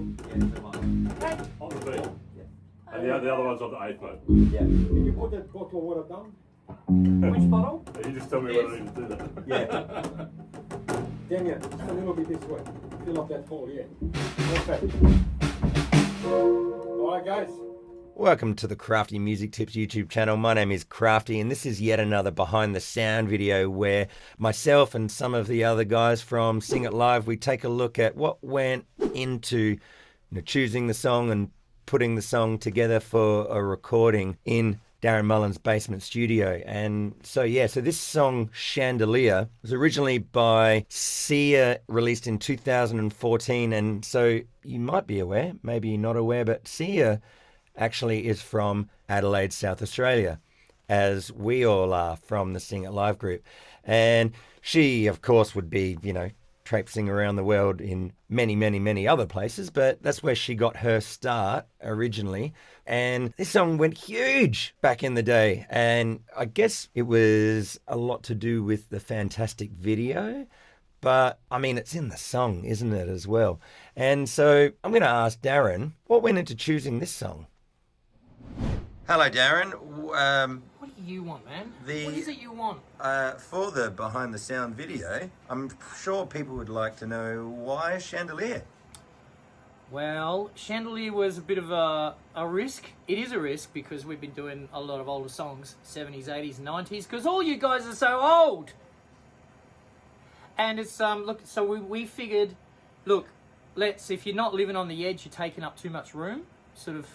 On the B. And the other one's on the 8th note. Yeah. Can you put that bottle of water down? Which bottle? You just tell me when I need to do that. Yeah. Damien, just a little bit this way. Fill up that hole, yeah. Perfect. Alright guys. Welcome to the Crafty Music Tips YouTube channel. My name is Crafty and this is yet another behind the sound video where myself and some of the other guys from Sing It Live, we take a look at what went into choosing the song and putting the song together for a recording in Darren Mullan's basement studio. And so this song Chandelier was originally by Sia, released in 2014. And so you might be aware, maybe you're not aware, but Sia actually is from Adelaide, South Australia, as we all are from the Sing It Live group. And she, of course, would be, traipsing around the world in many, many, many other places, but that's where she got her start originally. And this song went huge back in the day. And I guess it was a lot to do with the fantastic video. But, I mean, it's in the song, isn't it, as well? And so I'm going to ask Darren, what went into choosing this song? Hello, Darren. What do you want, man? What is it you want? For the behind the sound video, I'm sure people would like to know why Chandelier. Well, Chandelier was a bit of a risk. It is a risk because we've been doing a lot of older songs, 70s, 80s, 90s, because all you guys are so old. And it's, so we figured, look, if you're not living on the edge, you're taking up too much room, sort of,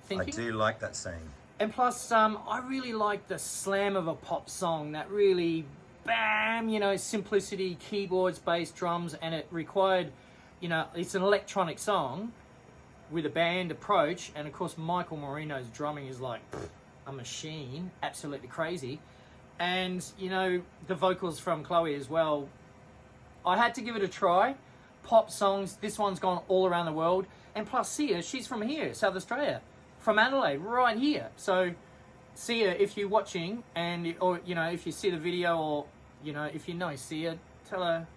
thinking. I do like that saying. And plus, I really like the slam of a pop song, that really, bam, simplicity, keyboards, bass, drums, and it required, it's an electronic song with a band approach, and of course Michael Marino's drumming is like a machine, absolutely crazy. And, the vocals from Chloe as well. I had to give it a try. Pop songs, this one's gone all around the world. And plus Sia, she's from here, South Australia. From Adelaide, right here. So, Sia, if you're watching, or if you see the video, or if you know Sia, tell her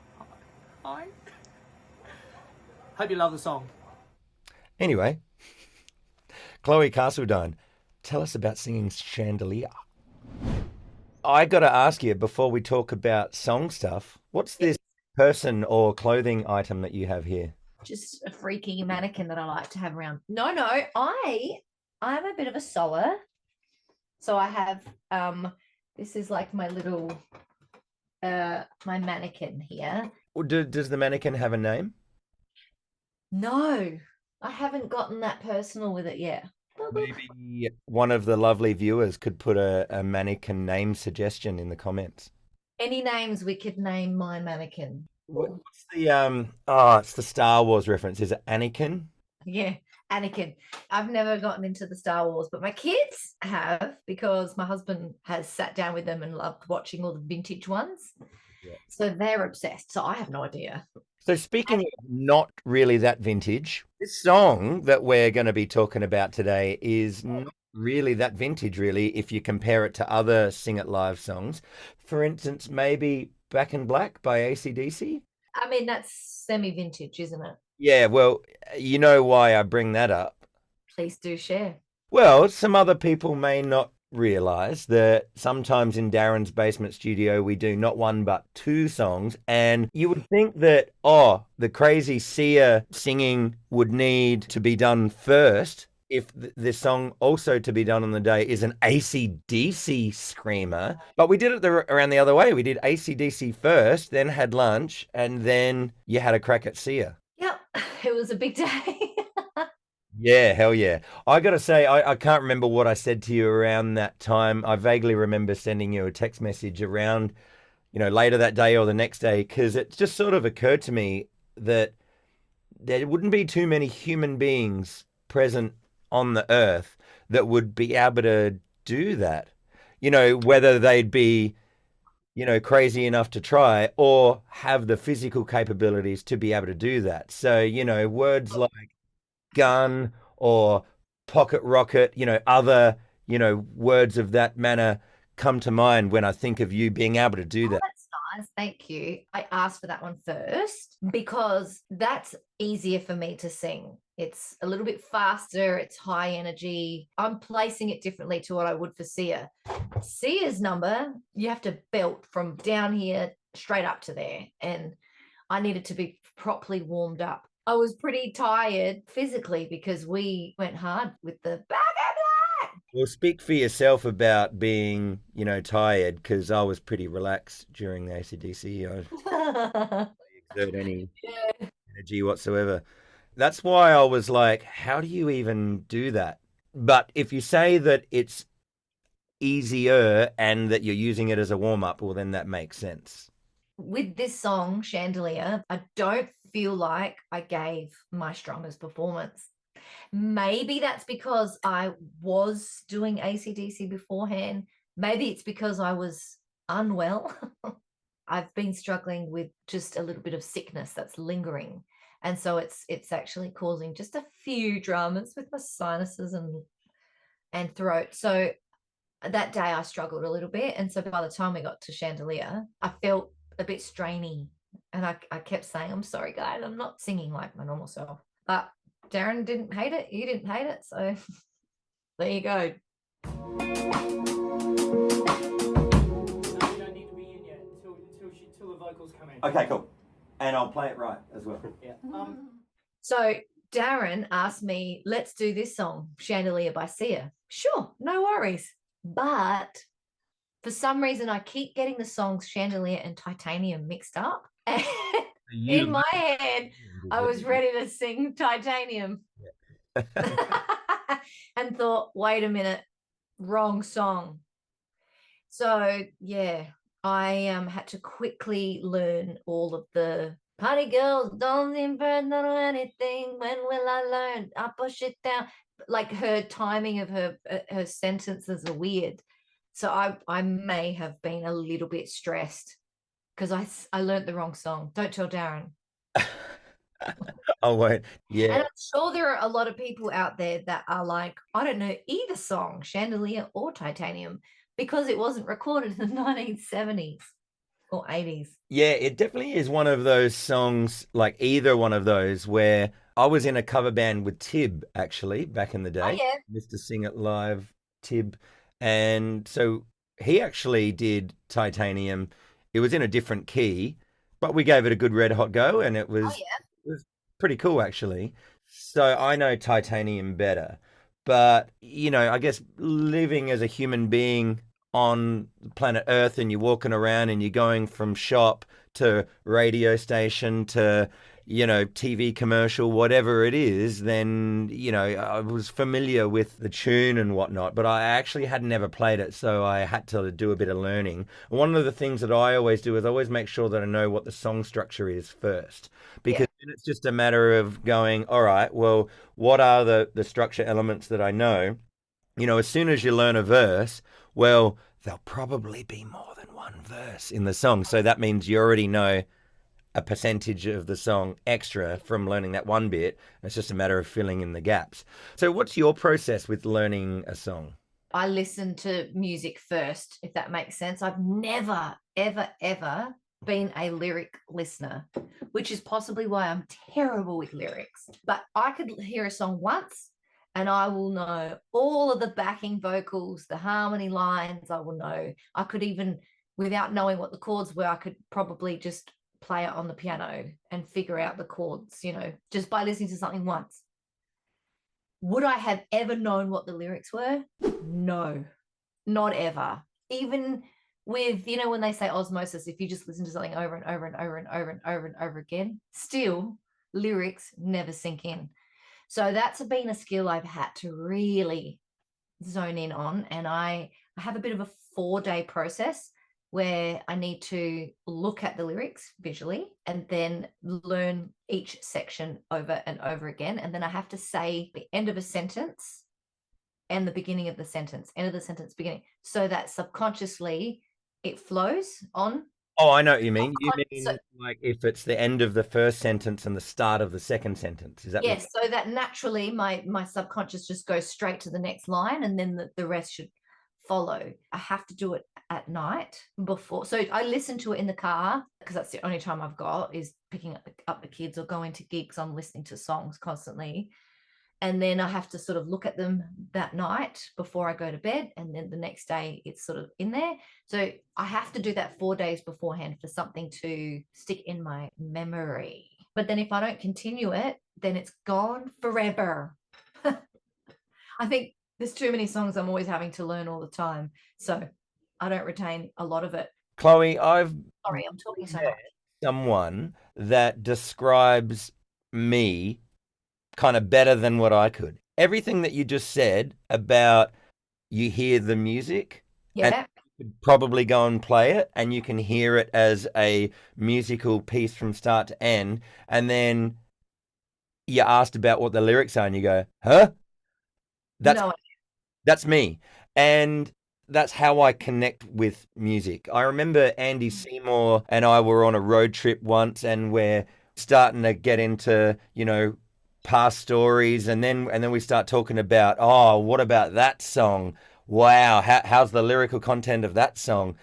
hi. Hope you love the song. Anyway, Chloe Castledine, tell us about singing Chandelier. I got to ask you before we talk about song stuff. What's this person or clothing item that you have here? Just a freaky mannequin that I like to have around. No, I'm a bit of a sewer. So I have, this is like my little, my mannequin here. Does the mannequin have a name? No, I haven't gotten that personal with it yet. Maybe one of the lovely viewers could put a mannequin name suggestion in the comments. Any names we could name my mannequin? What's the, it's the Star Wars reference. Is it Anakin? Yeah. Anakin. I've never gotten into the Star Wars, but my kids have, because my husband has sat down with them and loved watching all the vintage ones. Yeah. So they're obsessed. So I have no idea. So speaking of not really that vintage, this song that we're going to be talking about today is not really that vintage, really, if you compare it to other Sing It Live songs. For instance, maybe Back in Black by AC/DC. I mean, that's semi-vintage, isn't it? Yeah, well, you know why I bring that up. Please do share. Well, some other people may not realize that sometimes in Darren's basement studio, we do not one but two songs. And you would think that, the crazy Sia singing would need to be done first. If the song also to be done on the day is an AC/DC screamer. But we did it around the other way. We did AC/DC first, then had lunch, and then you had a crack at Sia. Yep, it was a big day. Yeah, hell yeah. I got to say, I can't remember what I said to you around that time. I vaguely remember sending you a text message around, later that day or the next day, because it just sort of occurred to me that there wouldn't be too many human beings present on the earth that would be able to do that. Whether they'd be, crazy enough to try or have the physical capabilities to be able to do that. So, words like gun or pocket rocket, other, words of that manner come to mind when I think of you being able to do that. That's Thank you. I asked for that one first because that's easier for me to sing. It's a little bit faster. It's high energy. I'm placing it differently to what I would for Sia. Sia's number, you have to belt from down here straight up to there. And I needed to be properly warmed up. I was pretty tired physically because we went hard with the back and black. Well, speak for yourself about being, tired, because I was pretty relaxed during the AC/DC. I didn't exert any energy whatsoever. That's why I was like, how do you even do that? But if you say that it's easier and that you're using it as a warm-up, well, then that makes sense. With this song, Chandelier, I don't feel like I gave my strongest performance. Maybe that's because I was doing AC/DC beforehand. Maybe it's because I was unwell. I've been struggling with just a little bit of sickness that's lingering. And so it's actually causing just a few dramas with my sinuses and throat. So that day I struggled a little bit. And so by the time we got to Chandelier, I felt a bit strainy. And I kept saying, I'm sorry, guys, I'm not singing like my normal self. But Darren didn't hate it. You didn't hate it. So there you go. No, you don't need to be in yet until the vocals come in. Okay, cool. And I'll play it right as well. Yeah. So Darren asked me, let's do this song, Chandelier by Sia. Sure, no worries. But for some reason, I keep getting the songs Chandelier and Titanium mixed up. And in my head, I was ready to sing Titanium. And thought, wait a minute, wrong song. So, yeah, I had to quickly learn all of the party girls, don't invent no anything. When will I learn? I push it down. Like her timing of her sentences are weird. So I may have been a little bit stressed because I learned the wrong song. Don't tell Darren. I won't. Yeah. And I'm sure there are a lot of people out there that are like, I don't know either song, Chandelier or Titanium, because it wasn't recorded in the 1970s or 80s. Yeah, it definitely is one of those songs, like either one of those, where I was in a cover band with Tib, actually, back in the day. Oh, yeah. Mr. Sing It Live, Tib. And so he actually did Titanium. It was in a different key, but we gave it a good red hot go, and it was, it was pretty cool, actually. So I know Titanium better. But, I guess living as a human being on planet Earth, and you're walking around and you're going from shop to radio station to, TV commercial, whatever it is, then, I was familiar with the tune and whatnot, but I actually had never played it, so I had to do a bit of learning. One of the things that I always do is I always make sure that I know what the song structure is first, because then it's just a matter of going, all right, well, what are the structure elements that I know? As soon as you learn a verse, well, there'll probably be more than one verse in the song. So that means you already know a percentage of the song extra from learning that one bit. It's just a matter of filling in the gaps. So what's your process with learning a song? I listen to music first, if that makes sense. I've never, ever, ever been a lyric listener, which is possibly why I'm terrible with lyrics. But I could hear a song once and I will know all of the backing vocals, the harmony lines. I will know. I could even, without knowing what the chords were, I could probably just play it on the piano and figure out the chords, just by listening to something once. Would I have ever known what the lyrics were? No, not ever. Even with, when they say osmosis, if you just listen to something over and over and over and over and over and over again, still lyrics never sink in. So that's been a skill I've had to really zone in on. And I have a bit of a 4-day process where I need to look at the lyrics visually and then learn each section over and over again. And then I have to say the end of a sentence and the beginning of the sentence, end of the sentence, beginning, so that subconsciously it flows on. Oh, I know what you mean. You mean like if it's the end of the first sentence and the start of the second sentence. Is that yes, so that naturally my subconscious just goes straight to the next line, and then the rest should follow. I have to do it at night before. So I listen to it in the car because that's the only time I've got is picking up the kids or going to gigs. I'm listening to songs constantly. And then I have to sort of look at them that night before I go to bed. And then the next day it's sort of in there. So I have to do that 4 days beforehand for something to stick in my memory. But then if I don't continue it, then it's gone forever. I think there's too many songs I'm always having to learn all the time. So I don't retain a lot of it. Chloe, I've Sorry, I'm talking so much. someone that describes me kind of better than what I could. Everything that you just said about you hear the music and Yeah. you could probably go and play it and you can hear it as a musical piece from start to end. And then you asked about what the lyrics are and you go, huh? No. That's me. And that's how I connect with music. I remember Andy Seymour and I were on a road trip once and we're starting to get into, past stories and then we start talking about, oh, what about that song? Wow, how's the lyrical content of that song?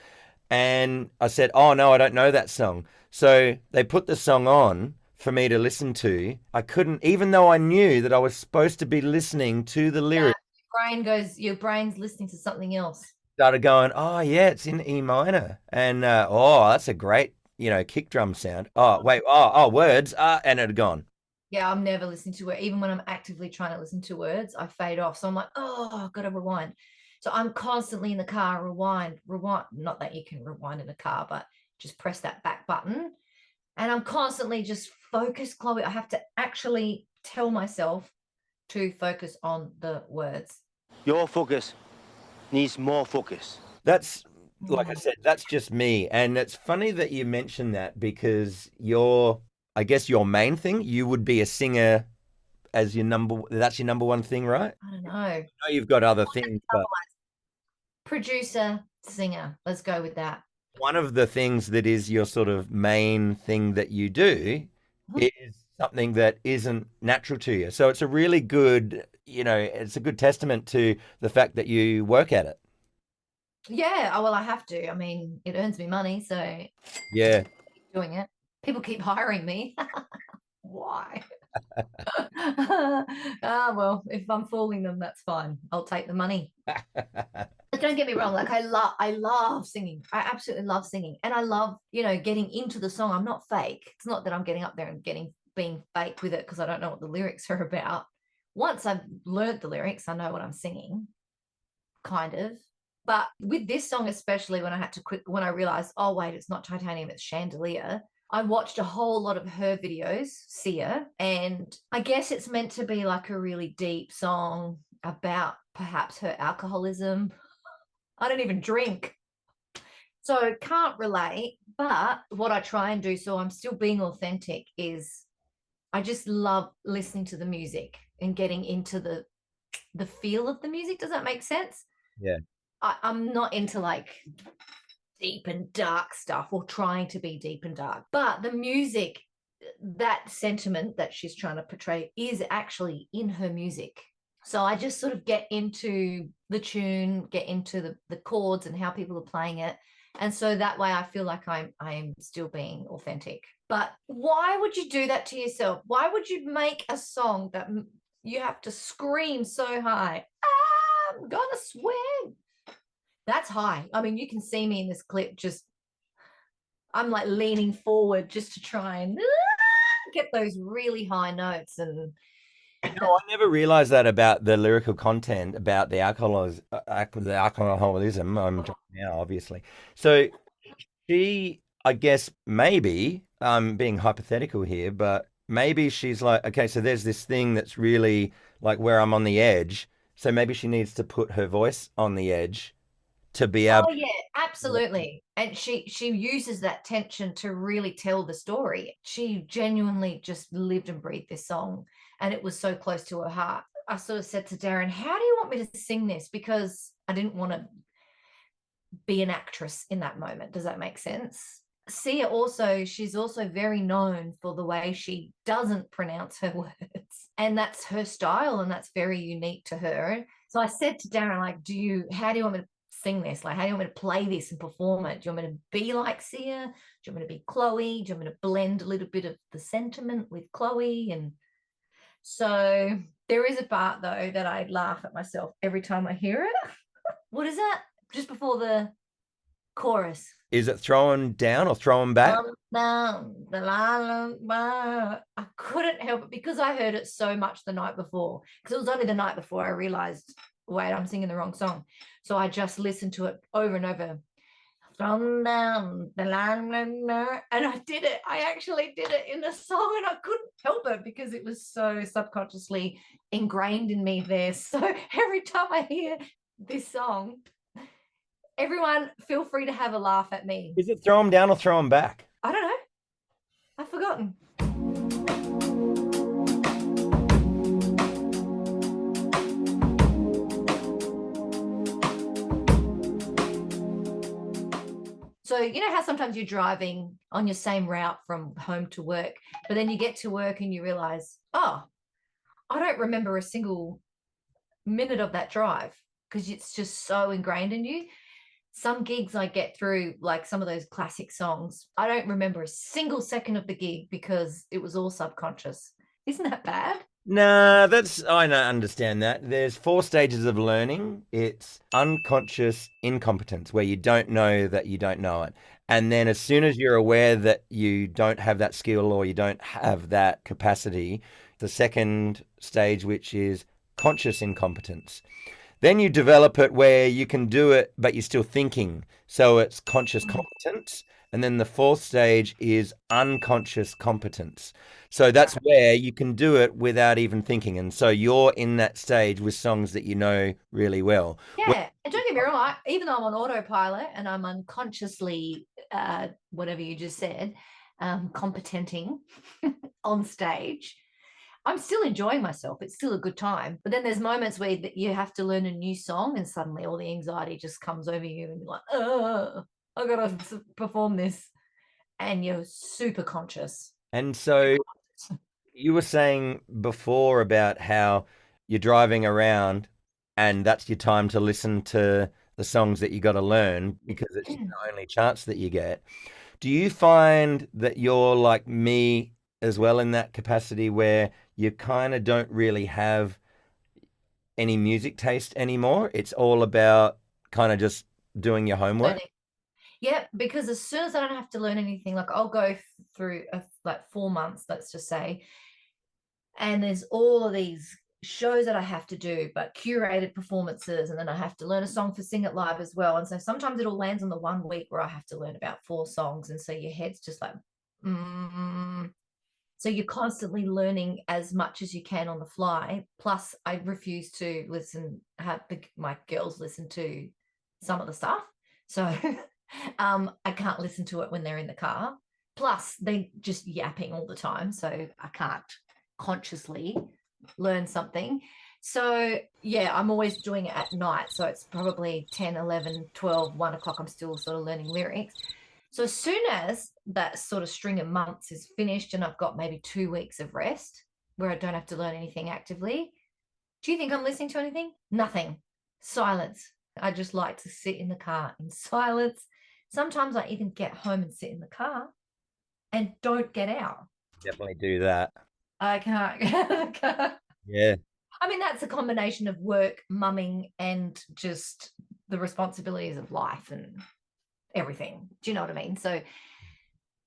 And I said, oh no, I don't know that song. So they put the song on for me to listen to. I couldn't, even though I knew that I was supposed to be listening to the lyrics. Your brain's listening to something else. Started going, oh yeah, it's in E minor. And oh, that's a great, kick drum sound. Oh, wait, words. And it had gone. Yeah, I'm never listening to it. Even when I'm actively trying to listen to words, I fade off. So I'm like, oh, I've got to rewind. So I'm constantly in the car, rewind. Not that you can rewind in a car, but just press that back button. And I'm constantly just focused, Chloe. I have to actually tell myself to focus on the words. Your focus needs more focus. That's, like I said, that's just me. And it's funny that you mentioned that because I guess your main thing, you would be a singer as that's your number one thing, right? I don't know. I know you've got other things, but producer, singer, let's go with that. one of the things that is your sort of main thing that you do is something that isn't natural to you. So it's a really good, it's a good testament to the fact that you work at it. Yeah, well, I have to. I mean, it earns me money, so yeah, doing it. People keep hiring me. Why? Well, if I'm fooling them, that's fine. I'll take the money. But don't get me wrong. Like I love singing. I absolutely love singing, and I love, getting into the song. I'm not fake. It's not that I'm getting up there and being fake with it because I don't know what the lyrics are about. Once I've learned the lyrics, I know what I'm singing, kind of. But with this song, especially when I realized, oh wait, it's not Titanium, it's Chandelier. I watched a whole lot of her videos, Sia, and I guess it's meant to be like a really deep song about perhaps her alcoholism. I don't even drink, so can't relate. But what I try and do, so I'm still being authentic, is I just love listening to the music and getting into the feel of the music. Does that make sense? Yeah. I'm not into like deep and dark stuff or trying to be deep and dark, but the music, that sentiment that she's trying to portray is actually in her music. So I just sort of get into the tune, get into the chords and how people are playing it. And so that way I feel like I'm still being authentic. But why would you do that to yourself? Why would you make a song that you have to scream so high? I'm gonna swing. That's high. I mean, you can see me in this clip, I'm like leaning forward just to try and get those really high notes. And I never realized that about the lyrical content about the alcoholism. I'm talking now, obviously. So she, I guess, maybe I'm being hypothetical here, but maybe she's like, okay, so there's this thing that's really like where I'm on the edge. So maybe she needs to put her voice on the edge to be able. Oh yeah, absolutely. And she uses that tension to really tell the story. She genuinely just lived and breathed this song, and it was so close to her heart. I sort of said to Darren, how do you want me to sing this? Because I didn't want to be an actress in that moment. Does that make sense? Sia she's also very known for the way she doesn't pronounce her words, and that's her style, and that's very unique to her. So I said to Darren, like, how do you want me to sing this? Like, how do you want me to play this and perform it? Do you want me to be like Sia? Do you want me to be Chloe? Do you want me to blend a little bit of the sentiment with Chloe? And so there is a part, though, that I laugh at myself every time I hear it. What is that? Just before the chorus. Is it throwing down or throwing back? Down, I couldn't help it because I heard it so much the night before. Because it was only the night before I realized, wait, I'm singing the wrong song. So I just listened to it over and over. Thrown down the line, and I did it. I actually did it in the song, and I couldn't help it because it was so subconsciously ingrained in me there. So every time I hear this song, everyone feel free to have a laugh at me. Is it throw them down or throw them back? I don't know. I've forgotten. So you know how sometimes you're driving on your same route from home to work, but then you get to work and you realize, oh, I don't remember a single minute of that drive because it's just so ingrained in you. Some gigs I get through, like some of those classic songs, I don't remember a single second of the gig because it was all subconscious. Isn't that bad? Nah, I don't understand that. There's 4 stages of learning. It's unconscious incompetence, where you don't know that you don't know it. And then as soon as you're aware that you don't have that skill or you don't have that capacity, the second stage, which is conscious incompetence. Then you develop it where you can do it, but you're still thinking. So it's conscious competence. And then the 4th stage is unconscious competence. So that's where you can do it without even thinking. And so you're in that stage with songs that you know really well. Yeah. And don't get me wrong, even though I'm on autopilot and I'm unconsciously, whatever you just said, competenting on stage, I'm still enjoying myself. It's still a good time. But then there's moments where you have to learn a new song and suddenly all the anxiety just comes over you and you're like, oh, I got to perform this. And you're super conscious. And so you were saying before about how you're driving around and that's your time to listen to the songs that you got to learn because it's the only chance that you get. Do you find that you're like me as well in that capacity where you kind of don't really have any music taste anymore? It's all about kind of just doing your homework. Learning. Yeah, because as soon as I don't have to learn anything, like I'll go through like 4 months, let's just say, and there's all of these shows that I have to do, but curated performances, and then I have to learn a song for Sing It Live as well. And so sometimes it all lands on the one week where I have to learn about 4 songs, and so your head's just like, So you're constantly learning as much as you can on the fly. Plus, I refuse to have my girls listen to some of the stuff. So I can't listen to it when they're in the car. Plus, they just yapping all the time. So I can't consciously learn something. So, yeah, I'm always doing it at night. So it's probably 10, 11, 12, 1 o'clock. I'm still sort of learning lyrics. So as soon as that sort of string of months is finished and I've got maybe 2 weeks of rest where I don't have to learn anything actively, do you think I'm listening to anything? Nothing. Silence. I just like to sit in the car in silence. Sometimes I even get home and sit in the car and don't get out. Definitely do that. I can't get out of the car. Yeah. I mean, that's a combination of work, mumming, and just the responsibilities of life and everything. Do you know what I mean? So,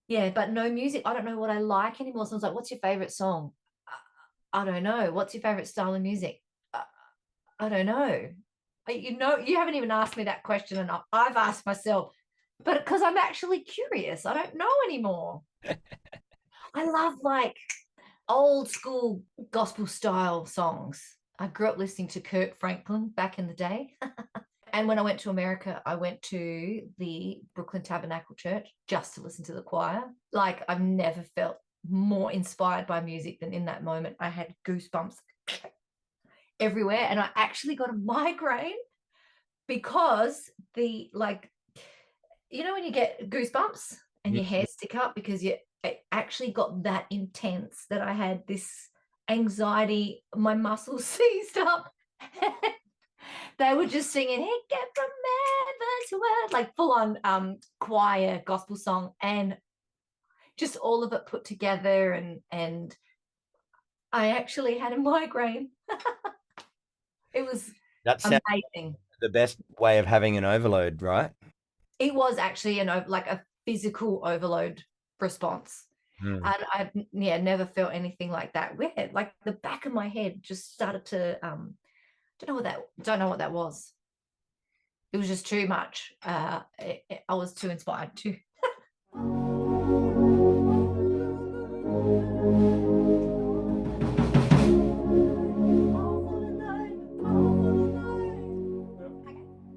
yeah, but no music. I don't know what I like anymore. So I was like, what's your favorite song? I don't know. What's your favorite style of music? I don't know. You haven't even asked me that question, and I've asked myself, but because I'm actually curious, I don't know anymore. I love like old school gospel style songs. I grew up listening to Kirk Franklin back in the day. And when I went to America, I went to the Brooklyn Tabernacle Church just to listen to the choir. Like, I've never felt more inspired by music than in that moment. I had goosebumps everywhere, and I actually got a migraine because when you get goosebumps and your hair stick up because it actually got that intense that I had this anxiety, my muscles seized up. They were just singing "It Get From Heaven to Earth," like full on choir gospel song, and just all of it put together. And I actually had a migraine. It was That's amazing. the best way of having an overload, right? It was actually like a physical overload response. Mm. And I never felt anything like that. Weird, like the back of my head just started to don't know what that was. It was just too much. I was too inspired to.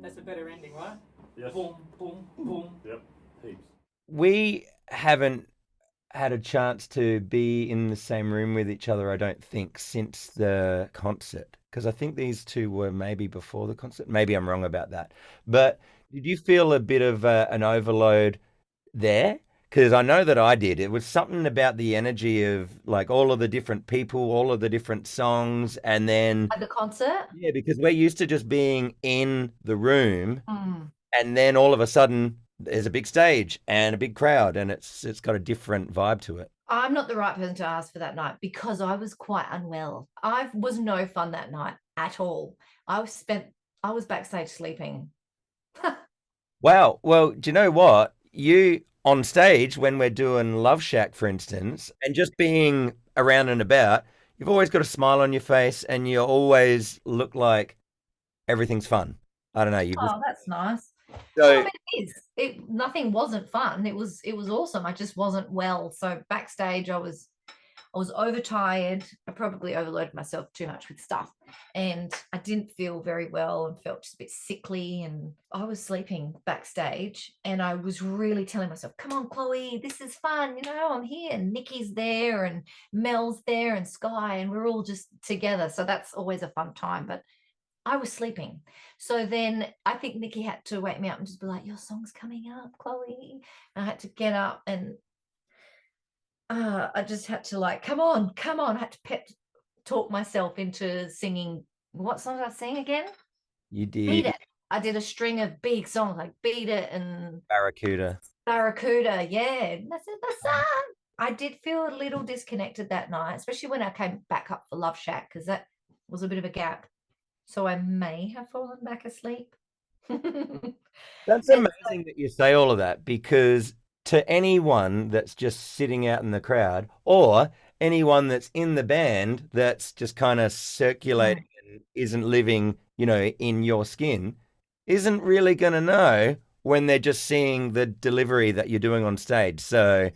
That's a better ending, right? Yes. Boom, boom, boom. Yep. Heaps. We haven't had a chance to be in the same room with each other, I don't think, since the concert. Because I think these two were maybe before the concert. Maybe I'm wrong about that. But did you feel a bit of an overload there? Because I know that I did. It was something about the energy of like all of the different people, all of the different songs. And then, At the concert. yeah, because we're used to just being in the room. Mm. And then all of a sudden there's a big stage and a big crowd, and it's got a different vibe to it. I'm not the right person to ask for that night because I was quite unwell. I was no fun that night at all. I was backstage sleeping. Wow. Well, do you know what? You on stage when we're doing Love Shack, for instance, and just being around and about, you've always got a smile on your face and you always look like everything's fun. I don't know. Oh, that's nice. So, Well, I mean, it is. Nothing wasn't fun. It was awesome. I just wasn't well. So backstage, I was overtired. I probably overloaded myself too much with stuff, and I didn't feel very well and felt just a bit sickly. And I was sleeping backstage, and I was really telling myself, "Come on, Chloe, this is fun. You know, I'm here." And Nikki's there, and Mel's there, and Sky, and we're all just together. So that's always a fun time. But I was sleeping. So then I think Nikki had to wake me up and just be like, "Your song's coming up, Chloe." And I had to get up, and I just had to like, come on. I had to pep talk myself into singing. What song did I sing again? you Beat did It. I did a string of big songs like Beat It and Barracuda. Barracuda. Yeah. That's it, the song. I did feel a little disconnected that night, especially when I came back up for Love Shack, because that was a bit of a gap. So I may have fallen back asleep. That's amazing that you say all of that, because to anyone that's just sitting out in the crowd or anyone that's in the band that's just kind of circulating and isn't living, in your skin, isn't really going to know when they're just seeing the delivery that you're doing on stage. So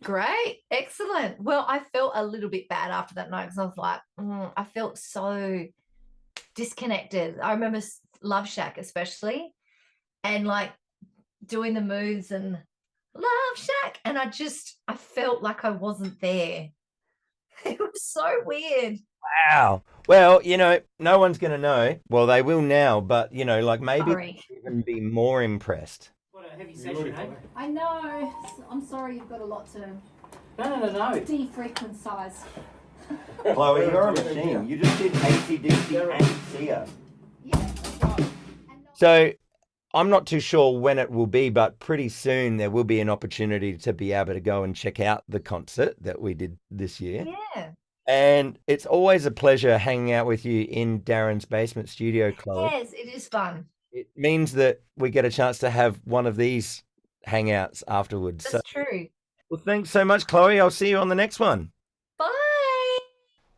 Great. Excellent. Well, I felt a little bit bad after that night because I was like, I felt so disconnected. I remember Love Shack especially, and like doing the moves and Love Shack, and I felt like I wasn't there. It was so weird. wow. Well, no one's going to know. Well, they will now, but like maybe Sorry. even be more impressed. What a heavy session, eh? I know. I'm sorry you've got a lot to No. de-frequensize. Chloe, you're a machine. You just did AC/DC and Sia. Yeah, that's right. So I'm not too sure when it will be, but pretty soon there will be an opportunity to be able to go and check out the concert that we did this year. Yeah. And it's always a pleasure hanging out with you in Darren's basement studio, Chloe. Yes, it is fun. It means that we get a chance to have one of these hangouts afterwards. That's true. Well, thanks so much, Chloe. I'll see you on the next one. Bye.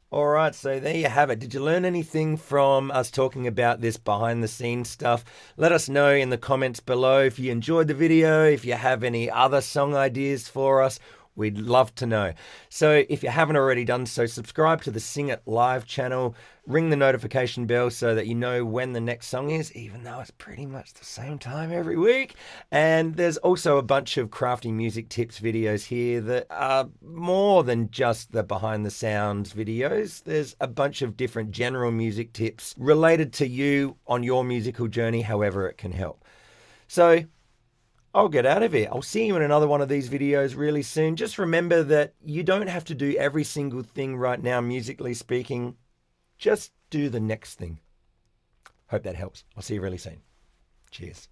All right, so there you have it. Did you learn anything from us talking about this behind the scenes stuff? Let us know in the comments below if you enjoyed the video, if you have any other song ideas for us. We'd love to know. So if you haven't already done so, subscribe to the Sing It Live channel, ring the notification bell so that you know when the next song is, even though it's pretty much the same time every week. And there's also a bunch of crafty music tips videos here that are more than just the behind the sounds videos. There's a bunch of different general music tips related to you on your musical journey, however it can help. So I'll get out of here. I'll see you in another one of these videos really soon. Just remember that you don't have to do every single thing right now, musically speaking. Just do the next thing. Hope that helps. I'll see you really soon. Cheers.